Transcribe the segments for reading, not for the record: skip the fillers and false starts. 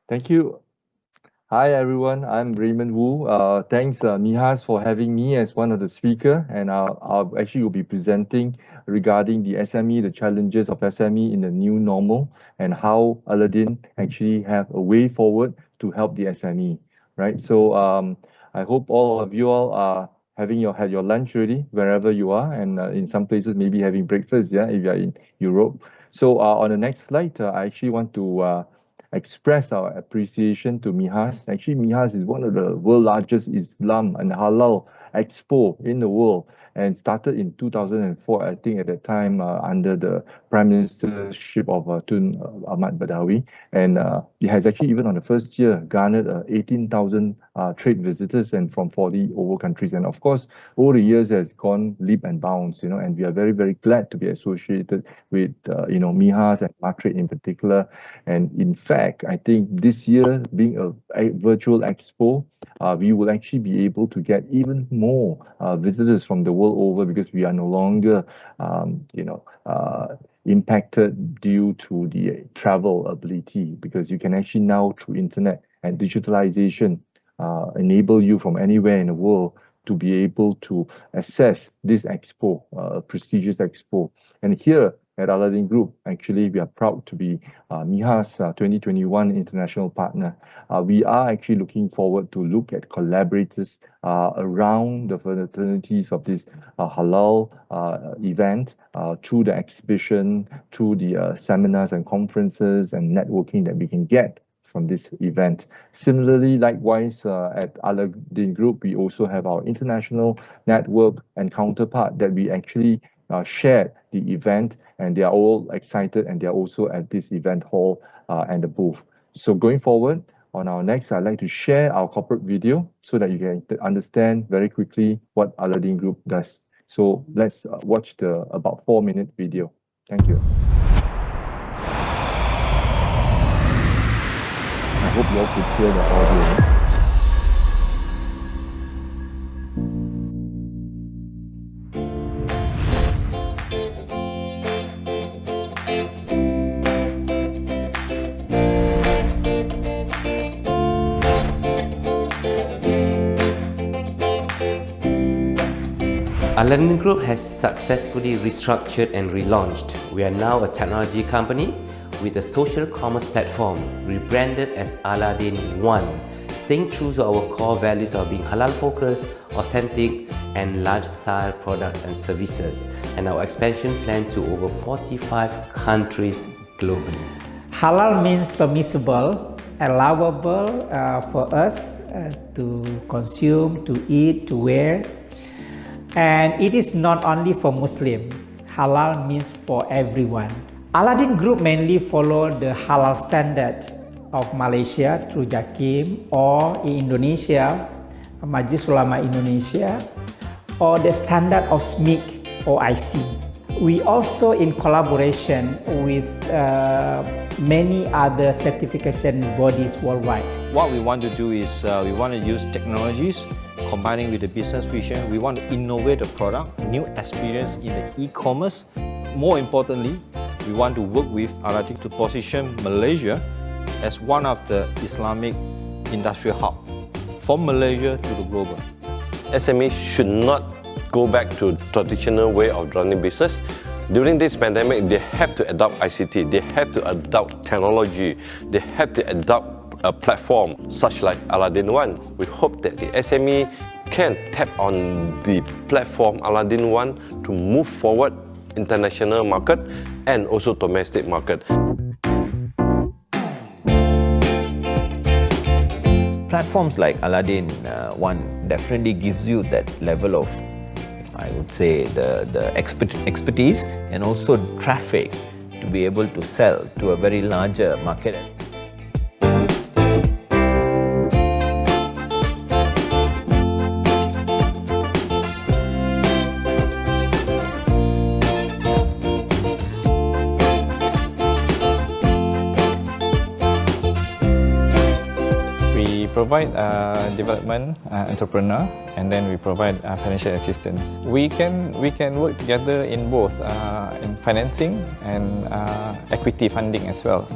Thank you. Hi everyone, I'm Raymond Wu. Thanks Mihas for having me as one of the speaker, and I'll actually will be presenting regarding the SME, the challenges of SME in the new normal, and how Aladdin actually have a way forward to help the SME, right? I hope all of you all are having had your lunch ready wherever you are, and in some places maybe having breakfast, yeah, if you are in Europe. On the next slide, I actually want to express our appreciation to Mihas. Actually, Mihas is one of the world largest Islam and Halal expo in the world and started in 2004, I think at that time under the Prime Ministership of Tun Ahmad Badawi. And it has actually, even on the first year, garnered 18,000 trade visitors and from 40 over countries. And of course, over the years has gone leap and bounds, and we are very, very glad to be associated with, Mihas and Matrade in particular. And in fact, I think this year being a virtual expo, we will actually be able to get even more visitors from the world over because we are no longer, impacted due to the travel ability because you can actually now through internet and digitalization enable you from anywhere in the world to be able to access this expo, prestigious expo. And here at Aladdin Group, actually, we are proud to be Mihas 2021 international partner. We are actually looking forward to look at collaborators around the fraternities of this halal event through the exhibition, through the seminars and conferences and networking that we can get from this event. Similarly, likewise, at Aladdin Group, we also have our international network and counterpart that we actually shared the event, and they are all excited, and they are also at this event hall and the booth. So going forward, on our next, I'd like to share our corporate video so that you can understand very quickly what Aladdin Group does. So let's watch the about 4-minute video. Thank you. I hope you all could hear the audio. Aladdin Group has successfully restructured and relaunched. We are now a technology company with a social commerce platform rebranded as Aladdin One, staying true to our core values of being halal focused, authentic, and lifestyle products and services, and our expansion plan to over 45 countries globally. Halal means permissible, allowable for us to consume, to eat, to wear. And it is not only for Muslim. Halal means for everyone. Aladdin Group mainly follow the halal standard of Malaysia through JAKIM, or in Indonesia, Majlis Ulama Indonesia, or the standard of SMEs or IC. We also in collaboration with many other certification bodies worldwide. What we want to do is we want to use technologies combining with the business vision. We want to innovate the product, new experience in the e-commerce. More importantly, we want to work with Aladdin to position Malaysia as one of the Islamic industrial hub from Malaysia to the global. SMEs should not go back to traditional way of running business. During this pandemic, they have to adopt ICT, they have to adopt technology, they have to adopt a platform such like Aladdin One. We hope that the SME can tap on the platform Aladdin One to move forward international market and also domestic market. Platforms like Aladdin One definitely gives you that level of, I would say, the expertise and also traffic to be able to sell to a very larger market. We provide development entrepreneur, and then we provide financial assistance. We can work together in both in financing and equity funding as well.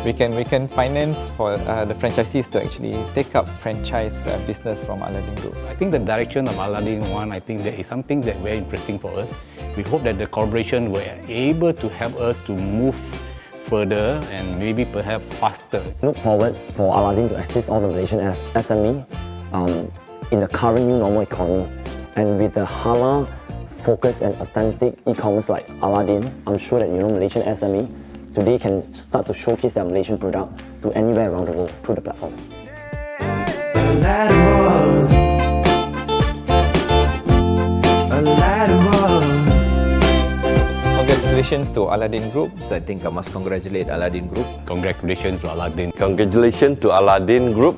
we can finance for the franchisees to actually take up franchise business from Aladdin Group. I think the direction of Aladdin One, I think that is something that very interesting for us. We hope that the collaboration will be able to help us to move further and maybe perhaps faster. Look forward for Aladdin to assist all the Malaysian SME in the current new normal economy. And with the halal focused and authentic e-commerce like Aladdin, I'm sure that Malaysian SME today can start to showcase their Malaysian product to anywhere around the world through the platform. Congratulations to Aladdin Group. I think I must congratulate Aladdin Group. Congratulations to Aladdin. Congratulations to Aladdin Group.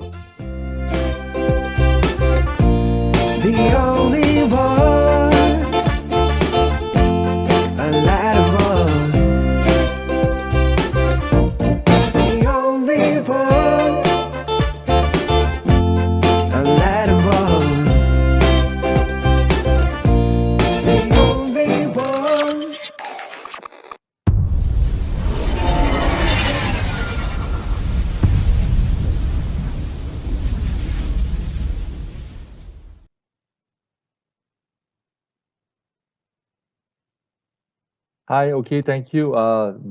The only one, Aladdin one. The only one, Aladdin one. The only one. Hi, okay, thank you.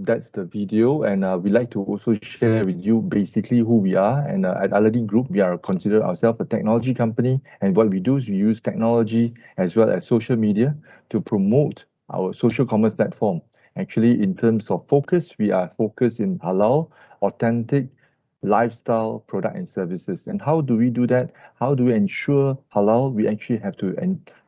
That's the video, and we'd like to also share with you basically who we are. And at Aladdin Group, we are consider ourselves a technology company, and what we do is we use technology as well as social media to promote our social commerce platform. Actually, in terms of focus, we are focused in halal, authentic, lifestyle product and services. And how do we do that? How do we ensure halal? We actually have to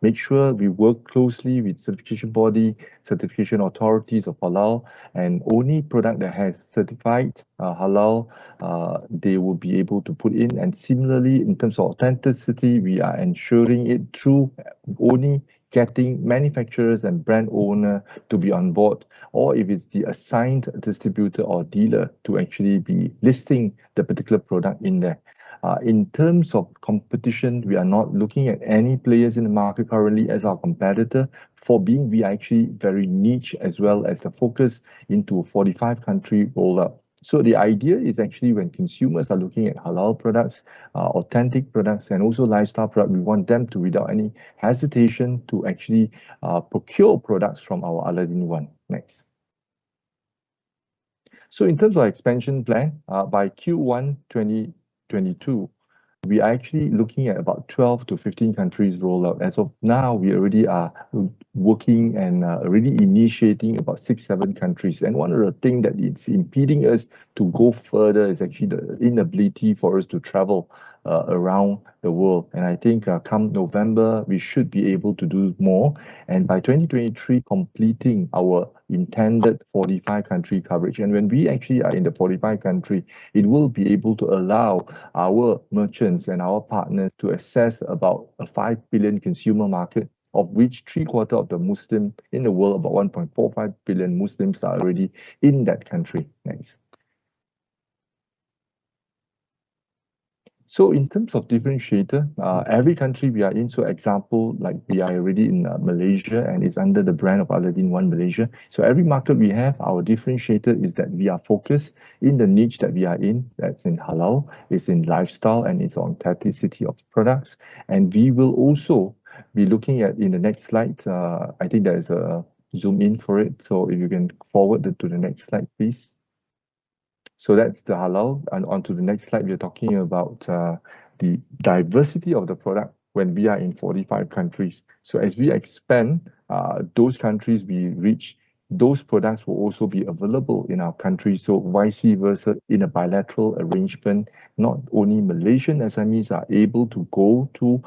make sure we work closely with certification body, certification authorities of halal, and only product that has certified halal, they will be able to put in. And similarly, in terms of authenticity, we are ensuring it through only getting manufacturers and brand owner to be on board, or if it's the assigned distributor or dealer to actually be listing the particular product in there. In terms of competition, we are not looking at any players in the market currently as our competitor. For being, we are actually very niche as well as the focus into a 45 country rollout. So the idea is actually when consumers are looking at halal products, authentic products, and also lifestyle products, we want them to, without any hesitation, to actually procure products from our Aladdin One. Next. So in terms of expansion plan, by Q1 2022, we are actually looking at about 12 to 15 countries rollout. As of now, we already are working and already initiating about 6-7 countries. And one of the things that is impeding us to go further is actually the inability for us to travel around the world. And I think come November, we should be able to do more. And by 2023, completing our intended 45 country coverage. And when we actually are in the 45 country, it will be able to allow our merchants and our partners to access about a 5 billion consumer market, of which 3/4 of the Muslim in the world, about 1.45 billion Muslims, are already in that country. Next. So in terms of differentiator, every country we are in, so example, like we are already in Malaysia and it's under the brand of Aladdin One Malaysia. So every market we have, our differentiator is that we are focused in the niche that we are in, that's in halal, it's in lifestyle, and it's on authenticity of products. And we will also be looking at, in the next slide, I think there's a zoom in for it. So if you can forward to the next slide, please. So that's the halal. And on to the next slide, we're talking about the diversity of the product when we are in 45 countries. So as we expand those countries we reach, those products will also be available in our country. So vice versa, in a bilateral arrangement, not only Malaysian SMEs are able to go to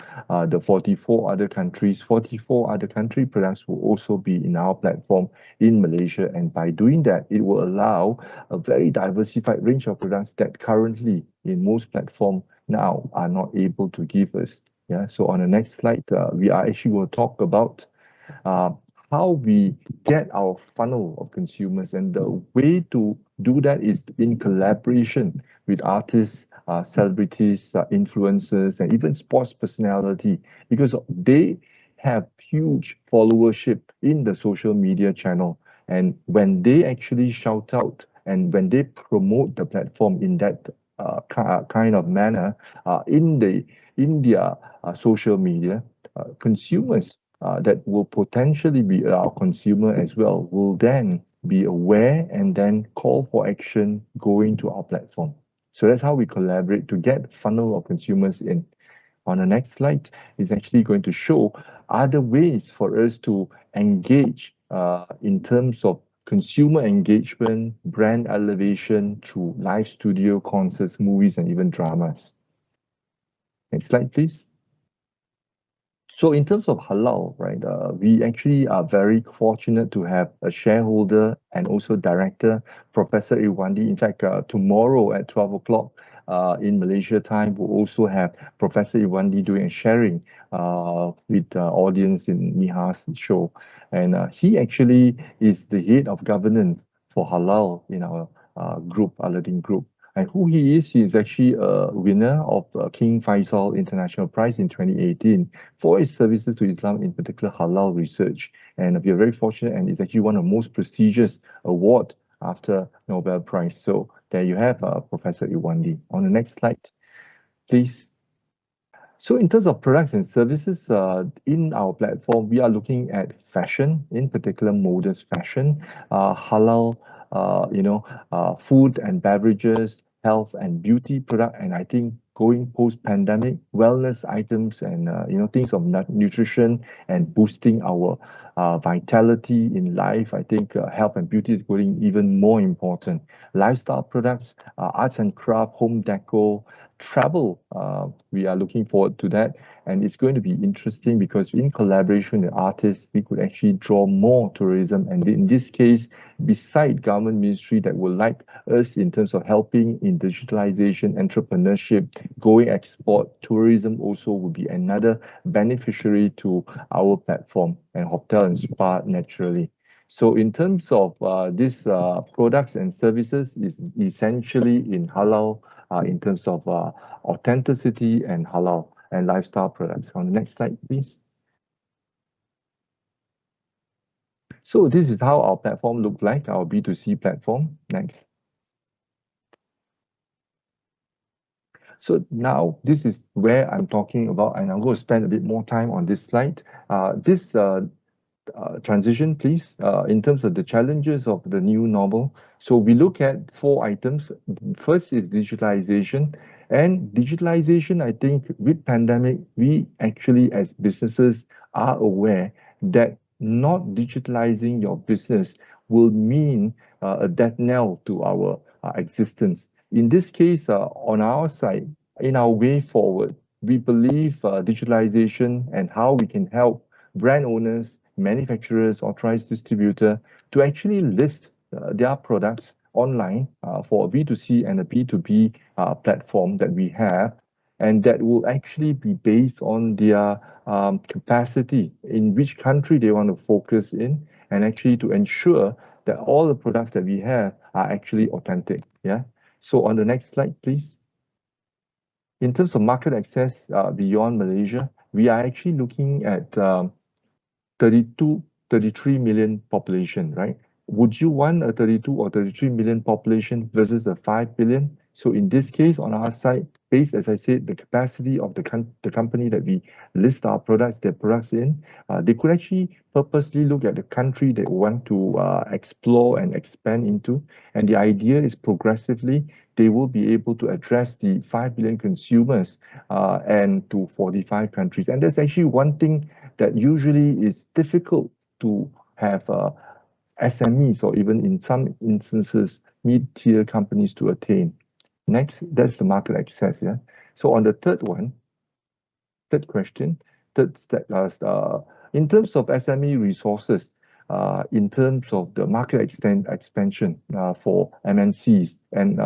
the 44 other countries, 44 other country products will also be in our platform in Malaysia. And by doing that, it will allow a very diversified range of products that currently in most platforms now are not able to give us. Yeah. So on the next slide, we are actually going to talk about how we get our funnel of consumers, and the way to do that is in collaboration with artists, celebrities, influencers, and even sports personality, because they have huge followership in the social media channel. And when they actually shout out and when they promote the platform in that kind of manner in their social media, consumers that will potentially be our consumer as well will then be aware and then call for action going to our platform. So that's how we collaborate to get funnel of consumers in. On the next slide is actually going to show other ways for us to engage in terms of consumer engagement, brand elevation through live studio, concerts, movies, and even dramas. Next slide, please. So in terms of halal, right, we actually are very fortunate to have a shareholder and also director, Professor Irwandi. In fact, tomorrow at 12 o'clock in Malaysia time, we'll also have Professor Irwandi doing a sharing with the audience in Mihas show. And he actually is the head of governance for halal in our group, Aladdin Group. And who he is actually a winner of the King Faisal International Prize in 2018 for his services to Islam, in particular halal research. And we are very fortunate, and it's actually one of the most prestigious award after Nobel Prize. So there you have Professor Iwandi. On the next slide, please. So in terms of products and services, in our platform, we are looking at fashion, in particular modest fashion, halal, food and beverages, health and beauty product, and I think going post-pandemic, wellness items and things of nutrition and boosting our vitality in life. I think health and beauty is going even more important. Lifestyle products, arts and craft, home decor, travel, we are looking forward to that, and it's going to be interesting because in collaboration with artists we could actually draw more tourism, and in this case, beside government ministry that will like us in terms of helping in digitalization, entrepreneurship, going export, tourism also will be another beneficiary to our platform, and hotel and spa naturally. So in terms of these products and services is essentially in halal, in terms of authenticity and halal and lifestyle products. On the next slide, please. So this is how our platform looks like, our B2C platform. Next. So now this is where I'm talking about, and I'm going to spend a bit more time on this slide. This transition, please, in terms of the challenges of the new normal. So we look at 4 items. First is digitalization. And digitalization, I think with pandemic, we actually as businesses are aware that not digitalizing your business will mean a death knell to our existence. In this case, on our side, in our way forward, we believe digitalization and how we can help brand owners, manufacturers, authorized distributor to actually list their products online for a B2C and a B2B platform that we have, and that will actually be based on their capacity in which country they want to focus in, and actually to ensure that all the products that we have are actually authentic. Yeah. So on the next slide, please. In terms of market access beyond Malaysia, we are actually looking at 33 million population, right? Would you want a 32 or 33 million population versus the 5 billion? So in this case, on our side, based, as I said, the capacity of the company that we list our products, their products in, they could actually purposely look at the country they want to explore and expand into. And the idea is progressively, they will be able to address the 5 billion consumers and to 45 countries. And that's actually one thing that usually is difficult to have SMEs or even in some instances mid-tier companies to attain. Next, that's the market access. Yeah. So on the third question, in terms of SME resources, in terms of the market expansion for MNCs, and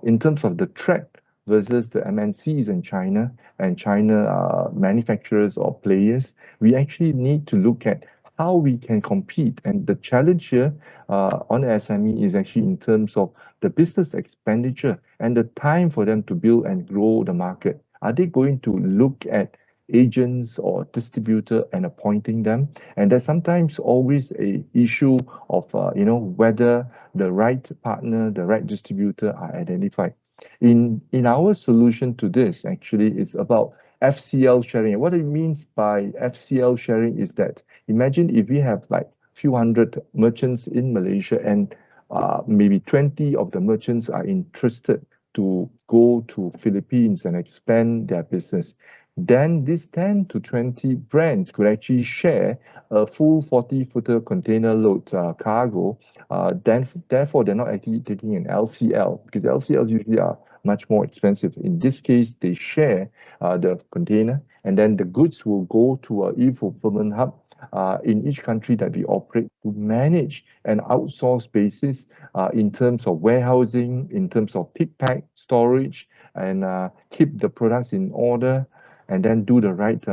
in terms of the threat versus the MNCs in China and China manufacturers or players, we actually need to look at how we can compete. And the challenge here on the SME is actually in terms of the business expenditure and the time for them to build and grow the market. Are they going to look at agents or distributor and appointing them. And there's sometimes always a issue of, whether the right partner, the right distributor are identified. In our solution to this, actually, it's about FCL sharing. What it means by FCL sharing is that imagine if we have like few hundred merchants in Malaysia and maybe 20 of the merchants are interested to go to Philippines and expand their business. Then these 10 to 20 brands could actually share a full 40-footer container load cargo. Therefore, they're not actually taking an LCL because LCLs usually are much more expensive. In this case, they share the container, and then the goods will go to a e-fulfillment hub in each country that we operate to manage an outsourced basis in terms of warehousing, in terms of pick, pack, storage, and keep the products in order, and then do the right,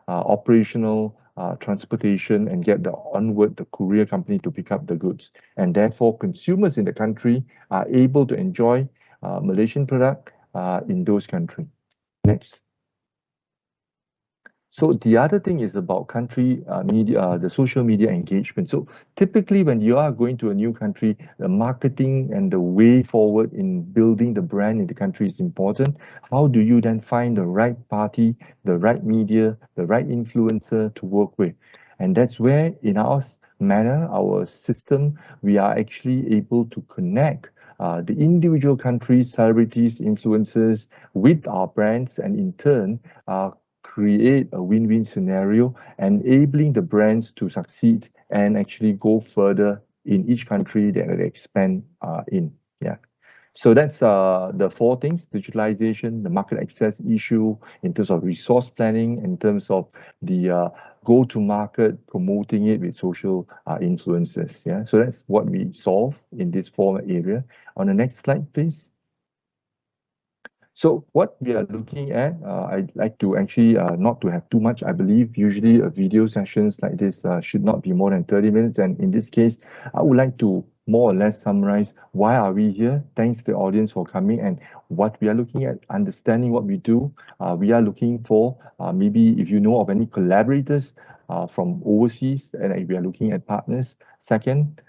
operational transportation and get the courier company to pick up the goods. And therefore, consumers in the country are able to enjoy Malaysian product in those countries. Next. So the other thing is about country media, the social media engagement. So typically when you are going to a new country, the marketing and the way forward in building the brand in the country is important. How do you then find the right party, the right media, the right influencer to work with? And that's where in our manner, our system, we are actually able to connect the individual countries, celebrities, influencers with our brands, and in turn, create a win-win scenario, enabling the brands to succeed and actually go further in each country that they expand in. Yeah. So that's the four things: digitalization, the market access issue, in terms of resource planning, in terms of the go-to-market, promoting it with social influencers. Yeah. So that's what we solve in this four area. On the next slide, please. So what we are looking at, I'd like to actually not to have too much. I believe usually video sessions like this should not be more than 30 minutes. And in this case, I would like to more or less summarize why are we here. Thanks to the audience for coming and what we are looking at, understanding what we do. We are looking for maybe if you know of any collaborators from overseas, and we are looking at partners. Second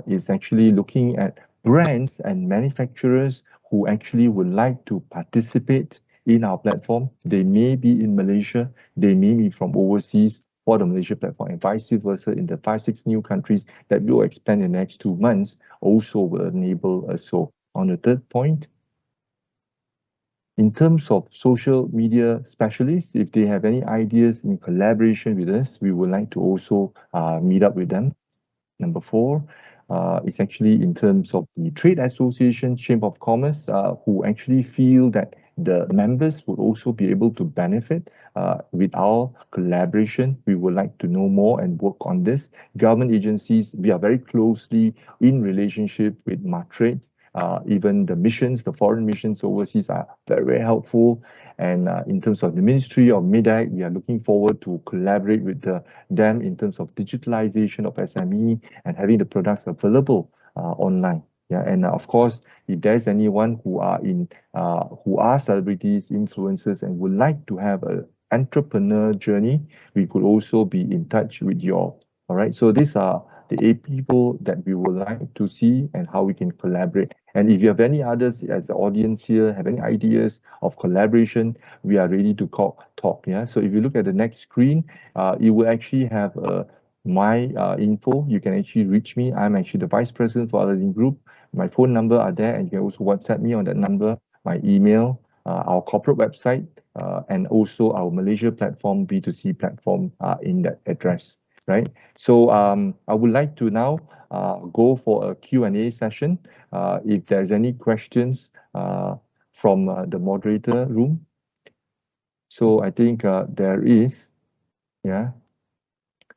is actually looking at brands and manufacturers who actually would like to participate in our platform. They may be in Malaysia, they may be from overseas for the Malaysia platform, and vice versa in the 5-6 new countries that will expand in the next 2 months also will enable us. So on the third point, in terms of social media specialists, if they have any ideas in collaboration with us, we would like to also meet up with them. Number 4 is actually in terms of the trade association, Chamber of Commerce, who actually feel that the members would also be able to benefit with our collaboration. We would like to know more and work on this. Government agencies, we are very closely in relationship with Matrade. Even the missions, the foreign missions overseas are very, very helpful. And in terms of the Ministry of MIDAC, we are looking forward to collaborate with them in terms of digitalization of SME and having the products available online. Yeah, and of course, if there's anyone who are celebrities, influencers, and would like to have an entrepreneur journey, we could also be in touch with you all. All right, so these are the 8 people that we would like to see and how we can collaborate. And if you have any others as the audience here, have any ideas of collaboration, we are ready to talk. Yeah. So if you look at the next screen, it will actually have my info. You can actually reach me. I'm actually the Vice President for Aladdin Group. My phone number are there, and you can also WhatsApp me on that number, my email, our corporate website, and also our Malaysia platform, B2C platform in that address. Right. So I would like to now go for a Q&A session. If there's any questions from the moderator room. So I think there is. Yeah.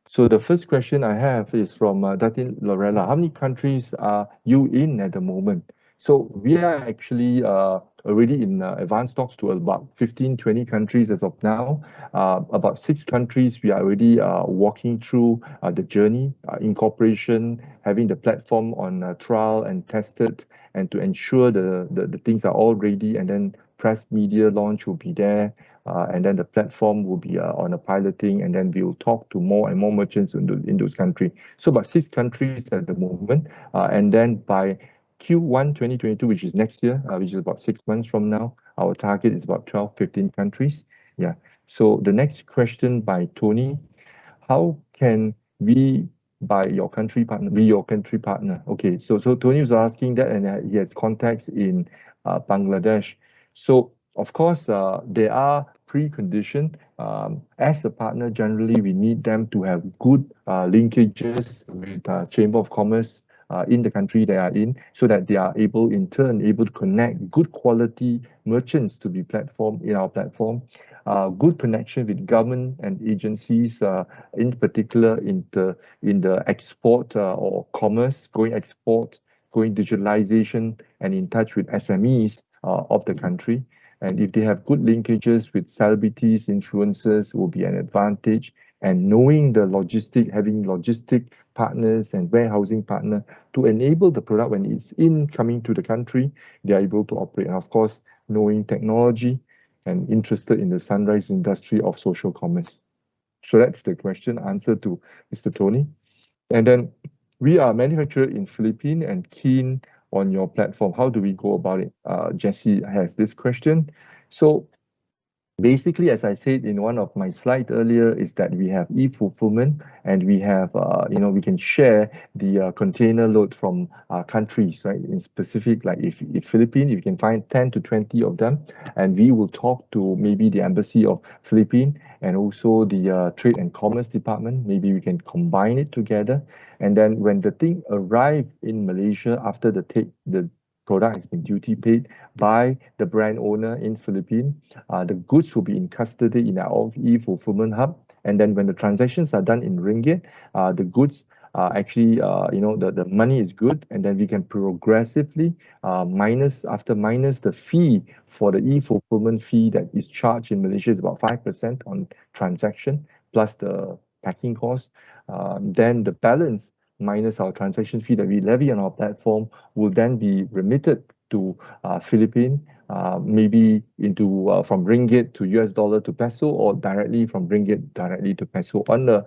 So the first question I have is from Datin Lorella. How many countries are you in at the moment? So we are actually already in advanced talks to about 15, 20 countries as of now. About 6 countries, we are already walking through the journey, incorporation, having the platform on trial and tested, and to ensure the things are all ready, and then press media launch will be there and then the platform will be on a piloting, and then we'll talk to more and more merchants in those countries. So about 6 countries at the moment, and then by Q1 2022, which is next year, which is about 6 months from now, our target is about 12, 15 countries. Yeah. So the next question by Tony: how can we be your country partner? Okay, so Tony was asking that, and he has contacts in Bangladesh. So of course, there are preconditions. As a partner, generally we need them to have good linkages with Chamber of Commerce in the country they are in, so that they are in turn able to connect good quality merchants to be in our platform. Good connection with government and agencies, in particular in the export or commerce, going export, going digitalization, and in touch with SMEs of the country. And if they have good linkages with celebrities, influencers, will be an advantage. And knowing having logistic partners and warehousing partner to enable the product when it's coming to the country, they are able to operate. And of course, knowing technology and interested in the sunrise industry of social commerce. So that's the question answer to Mr. Tony. And then we are manufactured in Philippines and keen on your platform. How do we go about it? Jesse has this question. So basically, as I said in one of my slides earlier, is that we have e-fulfillment, and we have, we can share the container load from countries, right? In specific, like if Philippines, you can find 10 to 20 of them, and we will talk to maybe the embassy of Philippines and also the Trade and Commerce Department. Maybe we can combine it together. And then when the thing arrive in Malaysia after the product has been duty paid by the brand owner in Philippines, the goods will be in custody in our e-fulfillment hub. And then when the transactions are done in ringgit, the goods actually, the money is good, and then we can progressively minus the fee for the e-fulfillment fee that is charged in Malaysia is about 5% on transaction plus the packing cost. Then the balance minus our transaction fee that we levy on our platform will then be remitted to Philippines, maybe into from ringgit to US dollar to peso, or directly from ringgit directly to peso on the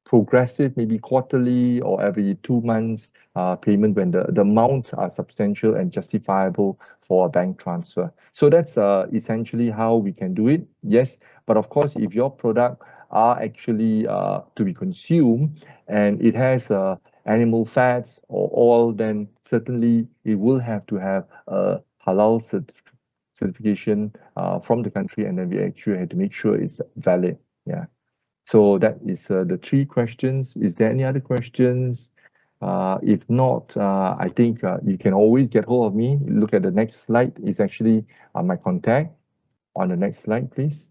progressive, maybe quarterly or every 2 months payment when the amounts are substantial and justifiable for a bank transfer. So that's essentially how we can do it. Yes, but of course, if your product are actually to be consumed and it has animal fats or oil, then certainly it will have to have a halal certification from the country, and then we actually have to make sure it's valid. Yeah. So that is the 3 questions. Is there any other questions? If not, I think you can always get hold of me. Look at the next slide. It's actually my contact on the next slide, please.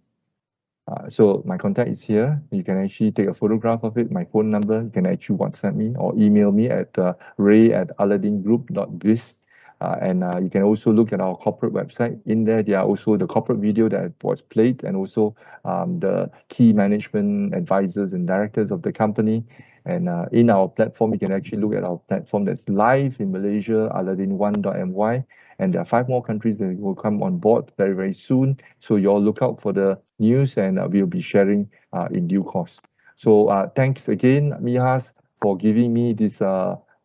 So my contact is here. You can actually take a photograph of it, my phone number. You can actually WhatsApp me or email me at ray@aladdingroup.biz. And you can also look at our corporate website. In there are also the corporate video that was played, and also the key management advisors and directors of the company. And in our platform, you can actually look at our platform that's live in Malaysia, aladdin1.my. And there are 5 more countries that will come on board very, very soon. So you all look out for the news, and we'll be sharing in due course. So thanks again, Mihas, for giving me this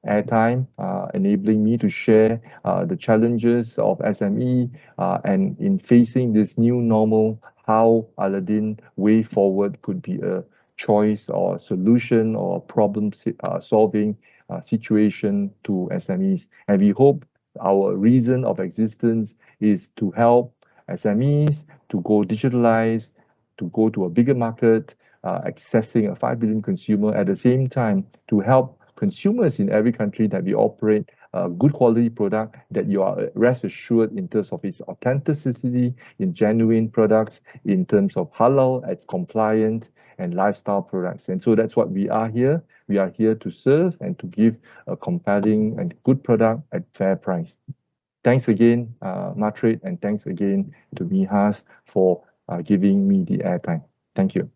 airtime, enabling me to share the challenges of SME, and in facing this new normal, how Aladdin way forward could be a choice or solution or problem solving situation to SMEs. And we hope our reason of existence is to help SMEs to go digitalize, to go to a bigger market, accessing a 5 billion consumer, at the same time to help consumers in every country that we operate a good quality product that you are rest assured in terms of its authenticity, in genuine products, in terms of halal, it's compliant, and lifestyle products. And so that's what we are here. We are here to serve and to give a compelling and good product at fair price. Thanks again, Martret, and thanks again to Mihas for giving me the airtime. Thank you.